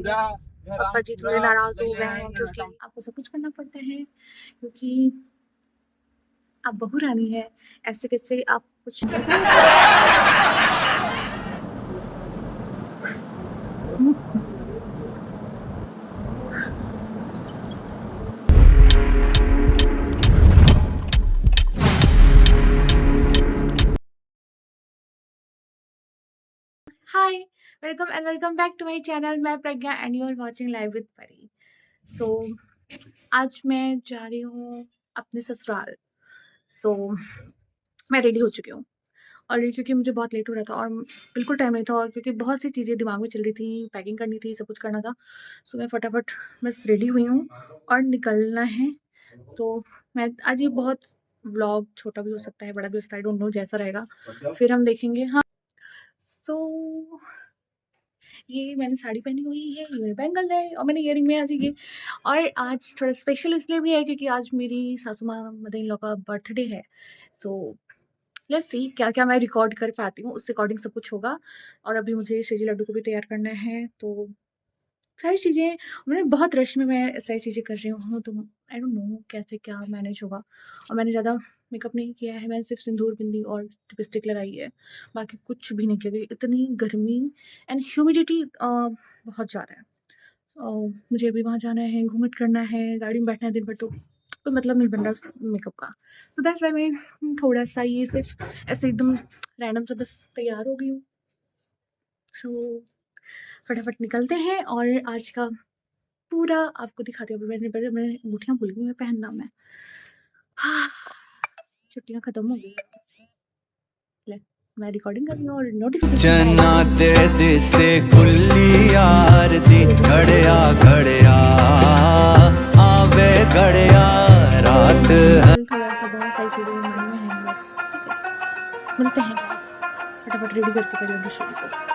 पापा जी थोड़े नाराज हो गए हैं क्योंकि आपको सब कुछ करना पड़ता है क्योंकि आप बहू रानी है। ऐसे कैसे आप कुछ hi, welcome and welcome back to my channel. मैं Pragya and you are watching live with Pari. So आज मैं जा रही हूँ अपने ससुराल। सो मैं रेडी हो चुकी हूँ और क्योंकि मुझे बहुत लेट हो रहा था और बिल्कुल टाइम नहीं था और क्योंकि बहुत सी चीज़ें दिमाग में चल रही थी, पैकिंग करनी थी, सब कुछ करना था। सो मैं फटाफट बस रेडी हुई हूँ और निकलना है। तो मैं आज ये बहुत व्लॉग छोटा भी हो सकता है, बड़ा भी हो सकता है, आई डोंट नो, जैसा रहेगा फिर हम देखेंगे। हाँ, सो ये मैंने साड़ी पहनी हुई है, ये मेरे बैंगल है और मैंने इयरिंग में आज ये। और आज थोड़ा स्पेशल इसलिए भी है क्योंकि आज मेरी सासू माँ मदर इन लॉ का बर्थडे है। सो लेट्स सी क्या क्या मैं रिकॉर्ड कर पाती हूँ, उसके अकॉर्डिंग सब कुछ होगा। और अभी मुझे श्रीजी लड्डू को भी तैयार करना है, तो सारी चीज़ें मैंने बहुत रश में मैं सारी चीज़ें कर रही हूँ, तो आई डोंट नो कैसे क्या मैनेज होगा। और मैंने ज़्यादा मेकअप नहीं किया है, मैंने सिर्फ सिंदूर बिंदी और लिपस्टिक लगाई है, बाकी कुछ भी नहीं किया क्योंकि इतनी गर्मी एंड ह्यूमिडिटी बहुत ज़्यादा है। मुझे अभी वहाँ जाना है, घूमट करना है, गाड़ी में बैठना है दिन भर, तो कोई मतलब नहीं बन रहा उस मेकअप का। तो दैट्स व्हाई मैं थोड़ा सा ये सिर्फ ऐसे एकदम रैंडम से बस तैयार हो गई हूँ। सो फटाफट निकलते हैं और आज का पूरा आपको दिखाती हूँ। अभी मैंने अंगूठियाँ भूल गई मैं पहनना। मैं हाँ, छुट्टियाँ खत्म हो गई। ले, मैं रिकॉर्डिंग कर रही हूँ और नोटिफिकेशन चन्ना दे दिसे खुली आरती घड़िया घड़िया आवे घड़िया रात थोड़ा सा बहुत सारी चीज़ें मन में है, बट ठीक है, मिलते हैं। फटाफट रेडी करके पहले दूसरे को।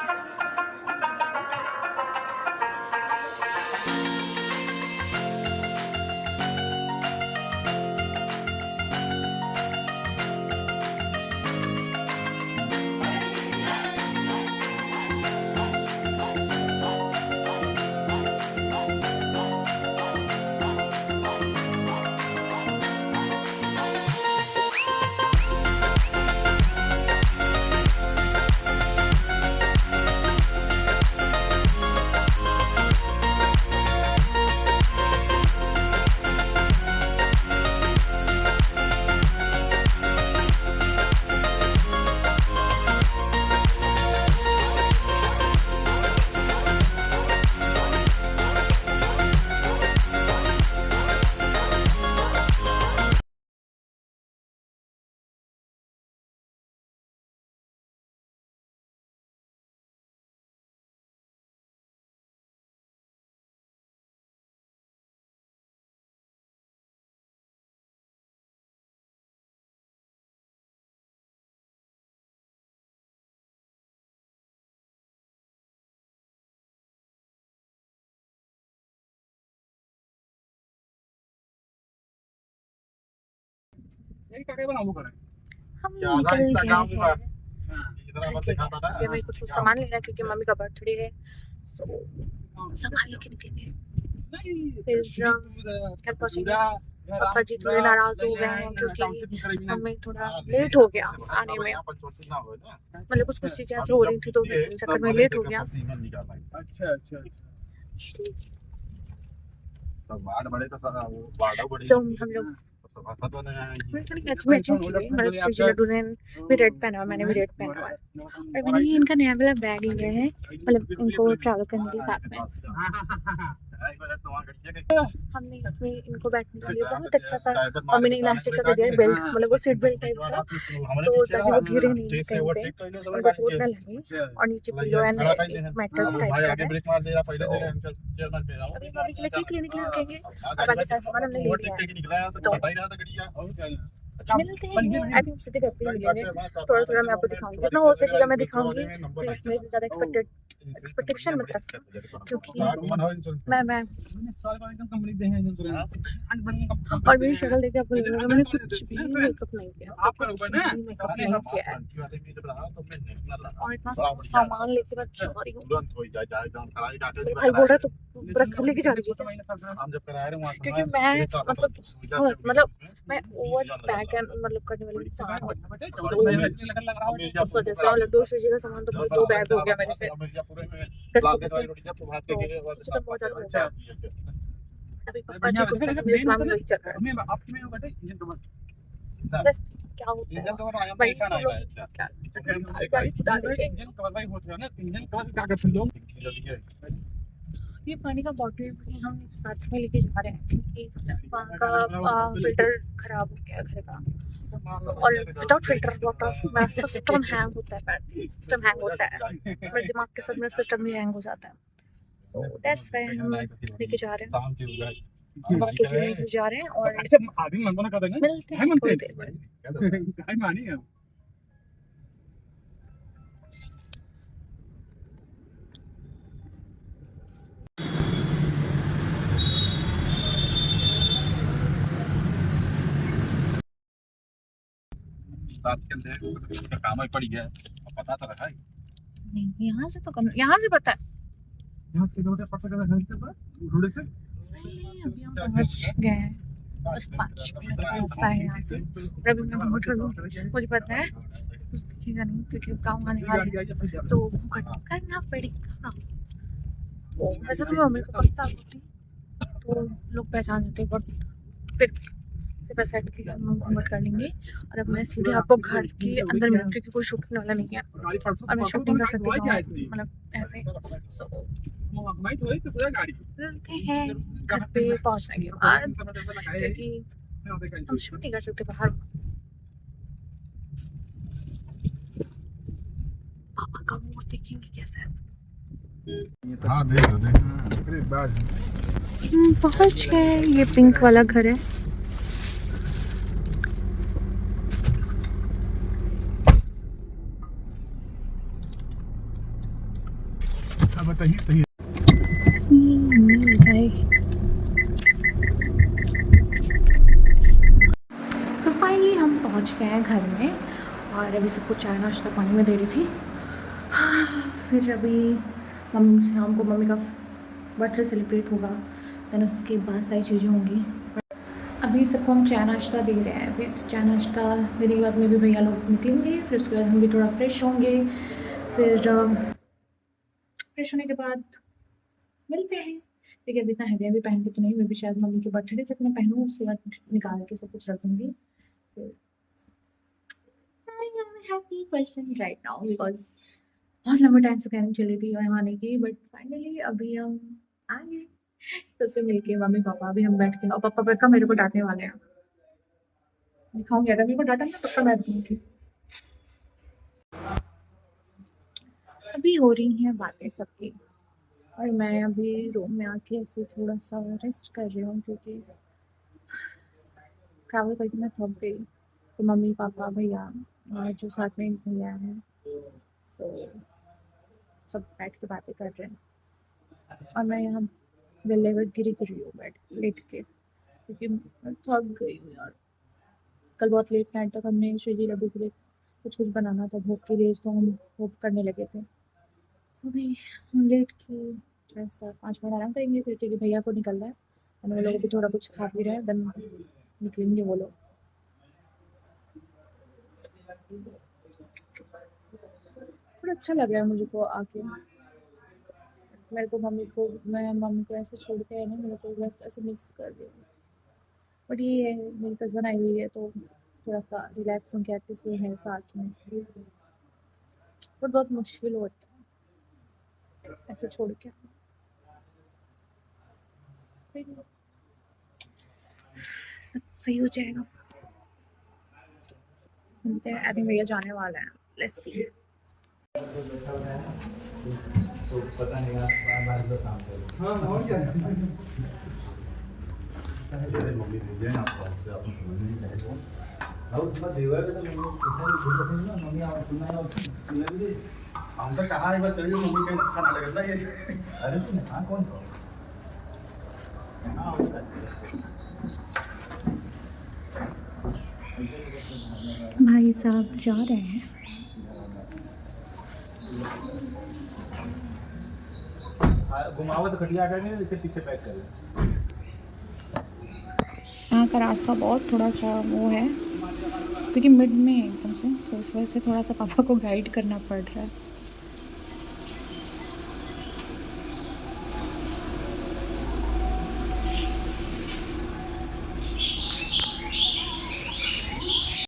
हम निकल गए हैं। ये मैं कुछ सामान लेना है क्योंकि मम्मी का बर्थडे है। सो सामान लेके निकलेंगे, फिर घर पहुंचेंगे। पापा जी थोड़े नाराज हो गए हैं क्योंकि हमें थोड़ा लेट हो गया आने में, मतलब कुछ कुछ चीजें हो रही थी तो इस चक्कर में लेट हो गया। अच्छा सो हम लोग थोड़ी मैचिंग की हुई, मतलब श्रीजी लड्डू ने भी रेड पहना हुआ, मैंने भी रेड पहना हुआ है। और मैंने ये इनका नया वाला बैग लिया है, मतलब इनको ट्रैवल करने के साथ में। हमने इसमें इनको बैठने के लिए बहुत अच्छा सा, और मैंने इलास्टिक का कर दिया बेल्ट, मतलब वो सीट बेल्ट टाइप का, तो ताकि वो गिरे नहीं कहीं पे, उनको चोट ना लगे। और नीचे पिलो एंड मैट्रेस टाइप का है। अभी मम्मी के लिए केक लेने के लिए रुकेंगे और बाकी सारा सामान हमने ले लिया है। तो मिलते हैं। आई थिंक सीधे घर पे ही मिलेंगे। थोड़ा थोड़ा मैं आपको दिखाऊंगी, जितना हो सकेगा मैं दिखाऊंगी। प्लीज मेरे से ज़्यादा एक्सपेक्टेशन मत रखना, क्योंकि मैं और मेरी शक्ल देख के आपको लगेगा मैंने कुछ भी मेकअप नहीं किया, कुछ भी मेकअप नहीं किया है। और इतना सामान लेके मैं जा रही हूँ। मेरे भाई बोल रहा है तो पूरा घर लेके जा रही है, क्योंकि मैं मतलब मैं ओवर पैक एंड मतलब करने वाली इंसान हूँ। तो इस वजह से और लड्डू श्री जी का सामान तो भाई 2 बैग हो गया मेरे से। तो मुझे बहुत ज़्यादा हो गया। अभी पापा जी को मेरे दिमाग में वही चल रहा है। बस क्या होता है भाई, तुम लोग क्या गाड़ी खुदा देंगे। ये पानी का बॉटल भी हम साथ में लेके जा रहे हैं, क्योंकि वहाँ का फिल्टर खराब हो गया घर का। और विदाउट फिल्टर वाटर मेरा सिस्टम हैंग होता है, सिस्टम हैंग होता है, मेरे दिमाग के साथ मेरा सिस्टम भी हैंग हो जाता है। तो दैट्स व्हाई हम लेके जा रहे हैं, बाकी लेके जा रहे हैं और मिलते हैं थोड़ी देर में। काम ही पड़ गया, पता तो रखा है। नहीं, यहाँ से तो यहाँ से पता है। यहाँ से रोड पता कर घर से रोड से अभी हम पहुँच गए हैं, बस 5 मिनट का रास्ता है यहाँ से। और अभी मैं घूट लूँ, मुझे पता है कुछ दिखेगा नहीं, क्योंकि गाँव आने वाले हैं तो घूट करना पड़ेगा। तो वैसे तो मैं मम्मी को पता होती तो लोग पहचान जाते, बट फिर सिर्फ ऐसा घूमट कर लेंगे। और अब मैं सीधे आपको घर के अंदर मिलूँ, क्योंकि कोई शूटिंग वाला नहीं है और मैं शूटिंग कर सकती हूँ मतलब ऐसे। सो मिलते हैं घर पे पहुँचने के बाद, क्योंकि हम शूट नहीं कर सकते बाहर। पापा का मूड देखेंगे कैसा है। हाँ देख लो पहुँच गए, ये पिंक वाला घर है। बताइए सही है। सो फाइनली हम पहुंच गए हैं घर में, और अभी सबको चाय नाश्ता पानी में दे रही थी। फिर अभी मम्मी शाम को मम्मी का बर्थडे सेलिब्रेट होगा, देन उसके बाद सारी चीज़ें होंगी। अभी सबको हम चाय नाश्ता दे रहे हैं। फिर चाय नाश्ता देने के बाद में भी भैया लोग निकलेंगे, फिर उसके बाद हम भी थोड़ा फ्रेश होंगे। फिर फ्रेश होने के बाद मिलते हैं, क्योंकि अभी इतना हैवी पहन के तो नहीं, मैं भी शायद मम्मी के बर्थडे तक मैं पहनूँ, उसके बाद निकाल के सब कुछ रखूँगी। फिर I am happy person right now, because बहुत लंबे टाइम से प्लानिंग चल रही थी यहाँ आने की, बट फाइनली अभी हम आ गए। तो उससे मिल के मम्मी पापा भी हम बैठ के, और पापा पक्का मेरे को डांटने वाले हैं, दिखाऊंगी अगर मेरे को डांटा ना पक्का मैं दिखाऊंगी। अभी हो रही हैं बातें सबकी, और मैं अभी रूम में आके ऐसे थोड़ा सा रेस्ट कर रही हूँ, क्योंकि ट्रैवल करके मैं थक गई। तो मम्मी पापा भैया और जो साथ में भैया हैं, सो सब बैठ के बातें कर रहे हैं, और मैं यहाँ गले गिरी गिरी हूँ बैठ लेट के, क्योंकि मैं थक गई हूँ यार। कल बहुत लेट नाइट तक हमने श्रीजी लड्डू के लिए कुछ बनाना था भोग के लिए, तो हम भोग करने लगे थे। सभी हम लेट के थोड़ा सा 5 मिनट आराम करेंगे, फिर क्योंकि भैया को निकलना है और वो लोग भी थोड़ा कुछ खा पी रहे हैं, देन निकलेंगे वो लोग। बड़ा अच्छा लग रहा है मुझे को आके। मेरे को मैं मम्मी को ऐसे छोड़ के है ना, मेरे को बस ऐसे मिस कर रही हूँ। बट ये है मेरी कज़न आई हुई है, तो थोड़ा सा रिलैक्स हूँ कि एटलीस्ट वो है साथ में। बट बहुत मुश्किल होता है ऐसे छोड़ के। सब सही हो जाएगा। मिलते हैं, आई थिंक भैया जाने वाला है, लेट्स सी। तो पता नहीं आप काम करो। हाँ और क्या मम्मी मुझे ना आपको समझ नहीं और तुम्हारा देवर का तो मैंने कितना भी भूल रखी ना मम्मी आवाज सुना है और सुना भी दे। हम तो कहा एक बार चलिए मम्मी का अच्छा ना लगता ये। अरे तू ना कौन था? हाँ उसका। भाई साहब जा रहे हैं। घुमाओ तो खटिया करके इसे पीछे पैक कर ले। यहाँ का रास्ता बहुत थोड़ा सा वो है क्योंकि मिड में है एकदम से, तो इस वजह से थोड़ा सा पापा को गाइड करना पड़ रहा है।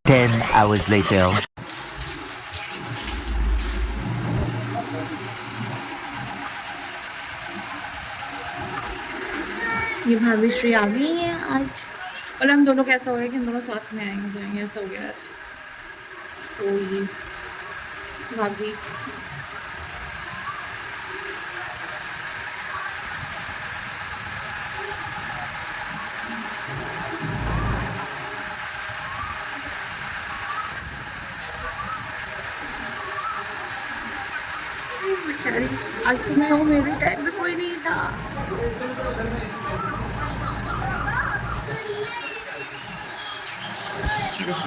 Ten hours later. ये भाभी श्री आ गई है आज, मतलब हम दोनों का ऐसा हो गया कि हम दोनों साथ में आएंगे जाएंगे, ऐसा हो गया आज। सो ये भाभी बेचारी, आज तो मैं हूँ, मेरे टाइम में कोई नहीं था।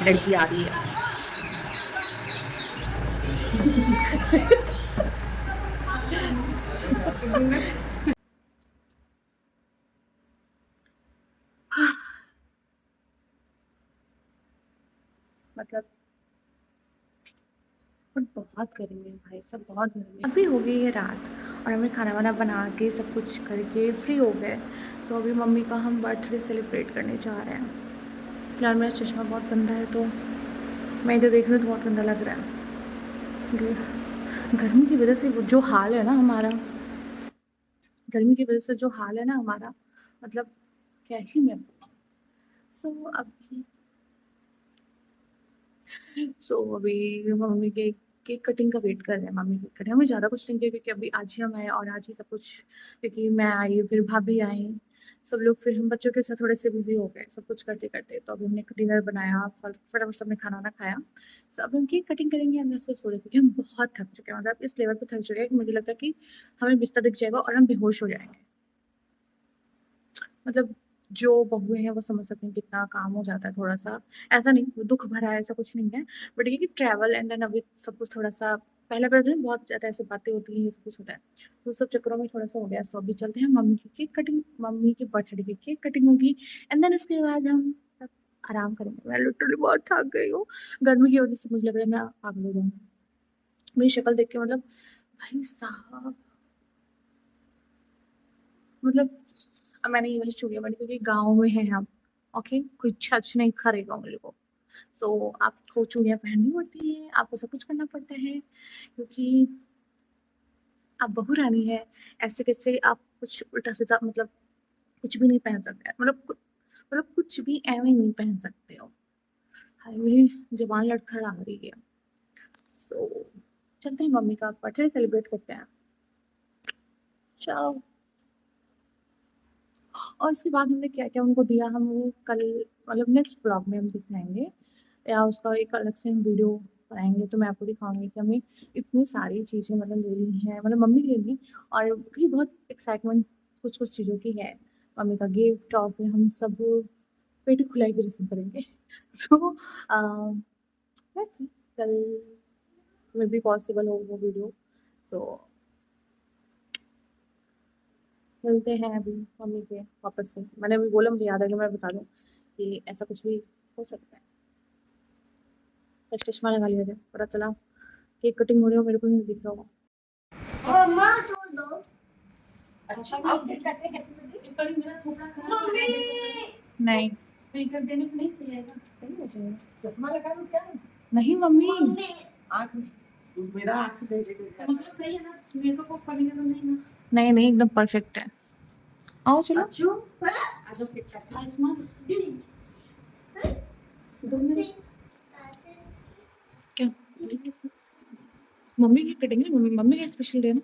लड़की आ रही है। मतलब बट बहुत गर्मी है भाई, सब बहुत गर्मी है। अभी हो गई है रात और हमें खाना वाना बना के सब कुछ करके फ्री हो गए। तो अभी मम्मी का हम बर्थडे सेलिब्रेट करने जा रहे हैं। फिलहाल मेरा चश्मा बहुत गंदा है तो मैं इधर देख रही हूँ तो बहुत गंदा लग रहा है। गर्मी की वजह से वो जो हाल है ना हमारा, गर्मी की वजह से जो हाल है ना हमारा, मतलब क्या ही मैं। सो अभी अभी मम्मी के केक कटिंग का वेट कर रहे हैं। मम्मी केक कटिंग, हमें ज़्यादा कुछ नहीं किया क्योंकि अभी आज ही हम आए और आज ही सब कुछ, क्योंकि मैं आई फिर भाभी आई, सब लोग, फिर हम बच्चों के साथ थोड़े से बिजी हो गए सब कुछ करते करते। तो अभी हमने डिनर बनाया, फटाफट सबने खाना वाना खाया। सब अभी हम केक कटिंग करेंगे अंदर से सो रहे क्योंकि हम बहुत थक चुके हैं, मतलब इस लेवल पर थक चुके हैं कि मुझे लगता है कि हमें बिस्तर दिख जाएगा और हम बेहोश हो जाएंगे। मतलब जो बहुएँ हैं वो समझ सकते हैं कितना काम हो जाता है थोड़ा-सा। ऐसा नहीं, वो दुःख भरा है ऐसा कुछ नहीं है। बट ये कि ट्रैवल एंड देन अभी सब कुछ थोड़ा-सा, पहले बहुत ज़्यादा ऐसी बातें होती हैं, ये सब कुछ होता है। तो सब चक्करों में थोड़ा-सा हो गया। सो अभी चलते हैं मम्मी की केक कटिंग, मम्मी के बर्थडे की केक कटिंग होगी एंड देन उसके बाद हम सब आराम करेंगे। मैं लिटरली बहुत थक गई हूँ। गर्मी की वज़ह से मुझे लग रहा है मैं पागल हो जाऊँगी। मेरी शक्ल देख के मतलब भाई साहब, मतलब अब मैंने ये वाली चूड़ियाँ पहनी क्योंकि गाँव में हैं हम, ओके? कोई जज नहीं करेगा मेरे को। सो आपको चूड़ियाँ पहननी पड़ती हैं, आपको सब कुछ करना पड़ता है क्योंकि आप बहू रानी हैं। ऐसे कैसे आप कुछ उल्टा-सीधा, मतलब कुछ भी नहीं पहन सकते हैं। मतलब कुछ भी एवें नहीं पहन सकते हो। हाय मेरी ज़ुबान लड़खड़ा रही है। सो चलते हैं मम्मी का बर्थडे सेलिब्रेट करते हैं। चलो। और उसके बाद हमने क्या-क्या उनको दिया, हम वो कल, मतलब नेक्स्ट व्लॉग में हम दिखाएँगे या उसका एक अलग से हम वीडियो बनाएँगे तो मैं आपको दिखाऊँगी कि हमने इतनी सारी चीज़ें मतलब ले ली हैं, मतलब मम्मी के लिए ली और भी बहुत एक्साइटमेंट कुछ-कुछ चीज़ों की है। मम्मी का गिफ्ट और फिर हम सब पेटी खुलाई की रस्म करेंगे। सो लेट्स सी कल मे बी पॉसिबल हो वो वीडियो। सो मिलते हैं अभी मम्मी के वापस से। मैंने अभी बोला, मुझे याद आ गया, मैं बता दूँ कि ऐसा कुछ भी हो सकता है। पर चश्मा लगा लिया जाए, पता चला केक कटिंग हो रही हो मेरे को नहीं दिख रहा होगा। अच्छा आप केक काटते हैं हैप्पी बर्थडे, मेरा थोड़ा खराब नहीं फिल्टर देने पे नहीं सही आएगा। सही हो जाएगा। चश्मा लगा लो क्या है? नहीं मम्मी आँख में मेरा आँख देख मतलब सही है ना, मेरे को पकड़ेगा तो नहीं ना? नहीं नहीं एकदम परफेक्ट है। आओ चलो। आ जाओ केक काटते हैं। आसमान 2 मिनट क्या? मम्मी की कटेंगे, मम्मी का स्पेशल डे ना।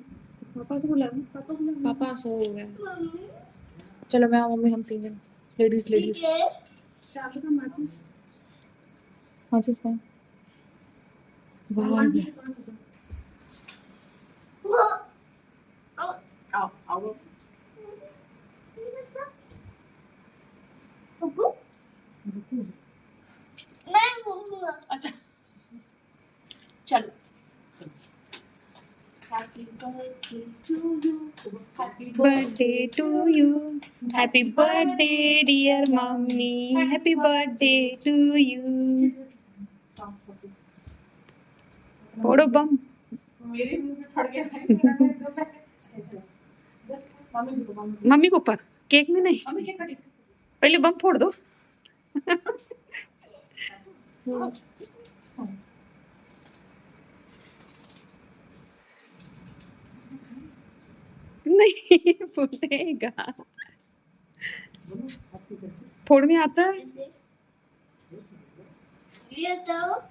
पापा को बुला, पापा सो हो गए। चलो मैं और मम्मी हम 3 जन ladies. What's this guy? Wow. अच्छा चलो happy birthday to you happy birthday dear mummy happy birthday to you फोड़ो बम मेरे मुंह में फट गया मम्मी के ऊपर केक में नहीं मम्मी केक कटी पहले बम फोड़ दो नहीं फूटेगा फोड़ने आता है ये तो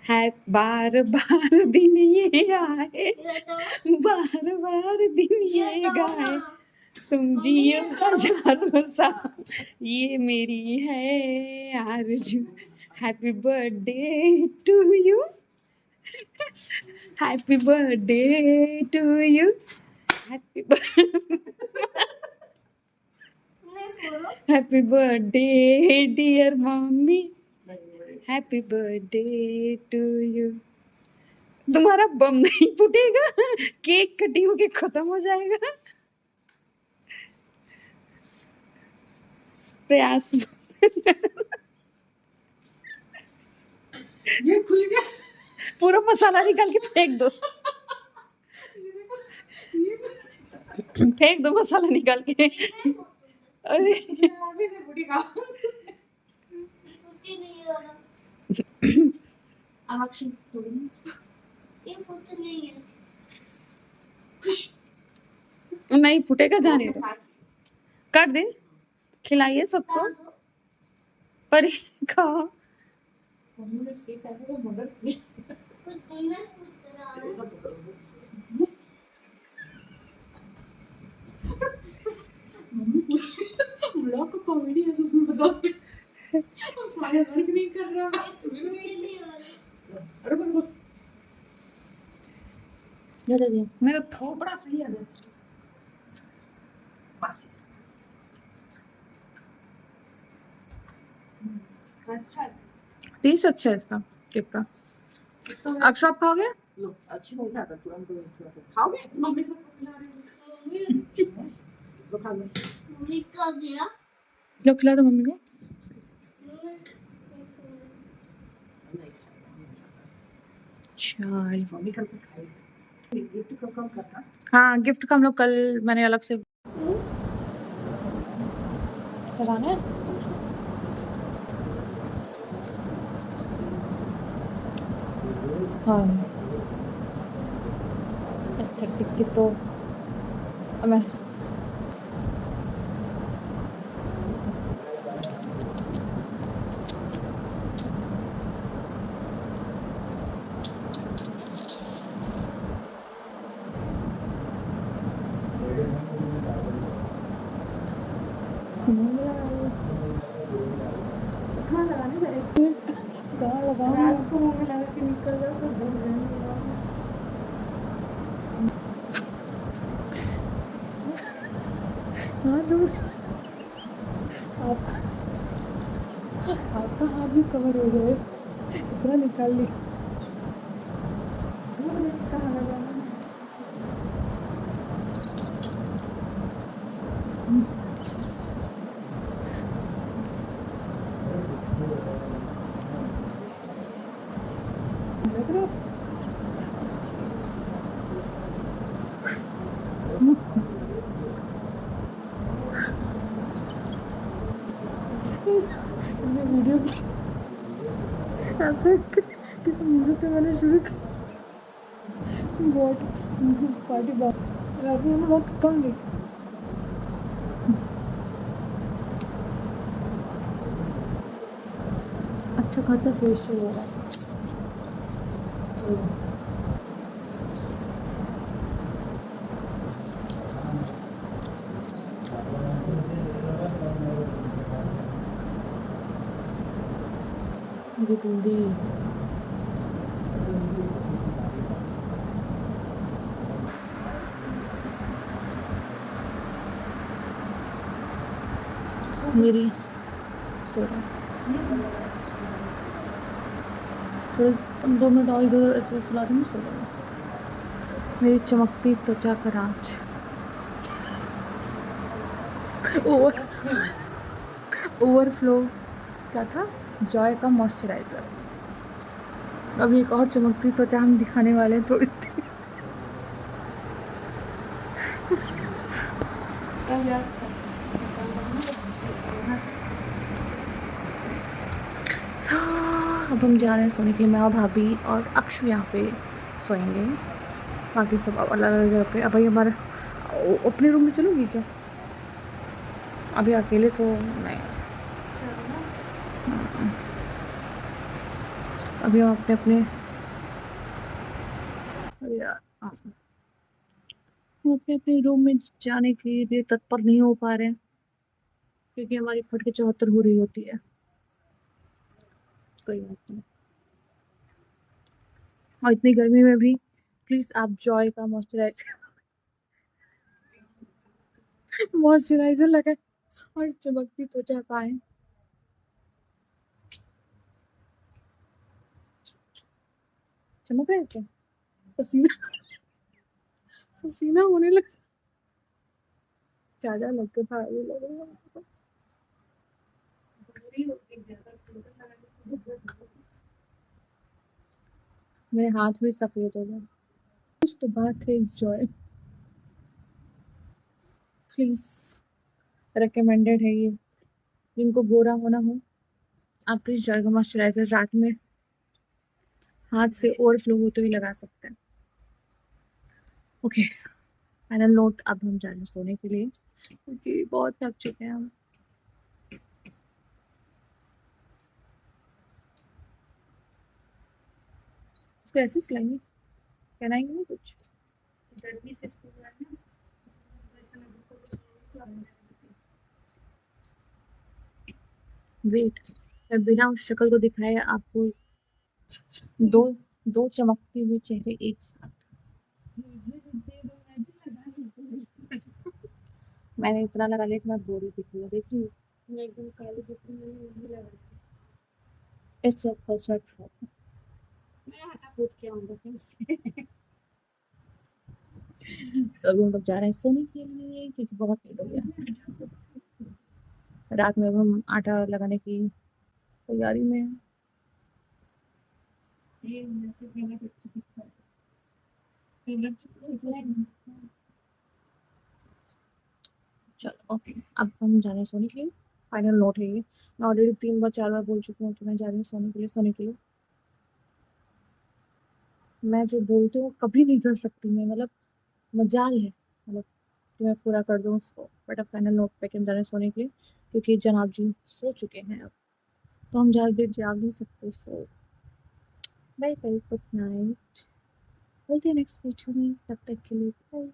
है बार बार दिन ये आए बार बार दिन ये गाए तुम जियो हजारों साल ये मेरी है आरज़ू happy birthday to you happy birthday to you happy happy birthday dear mummy happy birthday to you तुम्हारा बम नहीं फूटेगा केक कटिंग होके खत्म हो जाएगा प्रयास ये खुल गया पूरा मसाला निकाल के फेंक दो फेंक दो मसाला निकाल के अरे अभी से फटेगा नहीं हो रहा अब अक्षय तोड़ेंगे ये फुट नहीं है नहीं फूटेगा जाने दो काट दे खिलाइए सबको पर खाओ मम्मी ने सेक करके तो मर्डर किया कुछ नहीं फुट रहा ब्लॉग का कॉमेडी है उसमें बताओ हमारे वर्क नहीं कर रहा नहीं हो रहा अरे बोलो दादाजी मेरा थोपड़ा सही है अच्छा टेस्ट अच्छा है इसका केक का अक्षय आप खाओगे लो अच्छी नहीं खाता तुरंत खाओगे मम्मी सबको खिला रही है लो खा लो मम्मी का गया जो खिला दो मम्मी को चल मम्मी कल को खाएगी गिफ्ट को कम करना हाँ गिफ्ट का हम लोग कल मैंने अलग से लगाना है हाँ एस्थेटिक की तो मैं रात को मुंह में लगा के निकल जाओ सब भूल जाएंगे हाँ तो आप आपका हाथ भी कवर हो गया इतना निकाल ली कहाँ लगाना है लग रहा है वीडियो आपसे किसी मूवी पे मैंने शुरू की बहुत पार्टी बात रात में बहुत कम गई अच्छा खासा फेशियल हो रहा है मेरी बूंदी मेरी सो रहा थोड़े 2 मिनट और इधर ऐसे सुला दूँगी, सो जाएगा। मेरी चमकती त्वचा का राज ओवर ओवरफ्लो क्या था? जॉय का मॉइस्चराइज़र। अभी एक और चमकती त्वचा हम दिखाने वाले हैं थोड़ी देर। अब हम जा रहे हैं सोने के लिए। मैं और भाभी और अक्षु यहाँ पे सोएंगे, बाकी सब अलग-अलग जगह पे। अब भाई हमारा अपने रूम में चलोगी क्या? अभी अकेले तो नहीं। अभी हम अपने-अपने अरे यार हाँ, हम अपने-अपने रूम में जाने के लिए तत्पर नहीं हो पा रहे हैं, क्योंकि हमारी फट के 74 हो रही होती है। कोई बात नहीं। और इतनी गर्मी में भी प्लीज़ आप जॉय का मॉइस्चराइज़र लगाएँ और चमकती त्वचा पाएँ। चमक रहा है क्या? पसीना पसीना होने लगा। ज़्यादा लग के भारी लग रहा है। मेरे हाथ भी सफ़ेद हो गए। कुछ तो बात है इस जॉय। प्लीज़ रिकमेंडेड है ये। जिनको गोरा होना हो, आप प्लीज़ जॉय का मॉइस्चराइज़र रात में हाथ से ओवरफ्लो होते हुए लगा सकते हैं। ओके, फाइनल नोट, अब हम जा रहे हैं सोने के लिए, क्योंकि बहुत थक चुके हैं हम। इसको ऐसे ही खिलाएँगे? पहनाएँगे नहीं कुछ? वेट, मैं बिना उस शक्ल को दिखाए आपको दो दो चमकते हुए चेहरे एक साथ। मैंने इतना लगा लिया कि मैं गोरी दिख रही हूँ, देख रही हूँ? It's a first flop. तो अभी हम लोग जा रहे हैं सोने के लिए, क्योंकि बहुत लेट हो गया। रात में अब हम आटा लगाने की तैयारी में हैं। चलो ओके, अब हम जा रहे हैं सोने के लिए। फाइनल नोट है ये। मैं ऑलरेडी 3 बार 4 बार बोल चुकी हूँ कि मैं जा रही हूँ सोने के लिए, सोने के लिए। मैं जो बोलती हूँ कभी नहीं कर सकती मैं, मतलब मजाल है मतलब कि मैं पूरा कर दूँ उसको। बट अब फाइनल नोट पे कि हम जा रहे हैं सोने के लिए, क्योंकि जनाब जी सो चुके हैं अब, तो हम ज़्यादा देर जाग नहीं सकते। सो बाय बाय, गुड नाइट। मिलते हैं नेक्स्ट वीडियो में, तब तक के लिए बाय।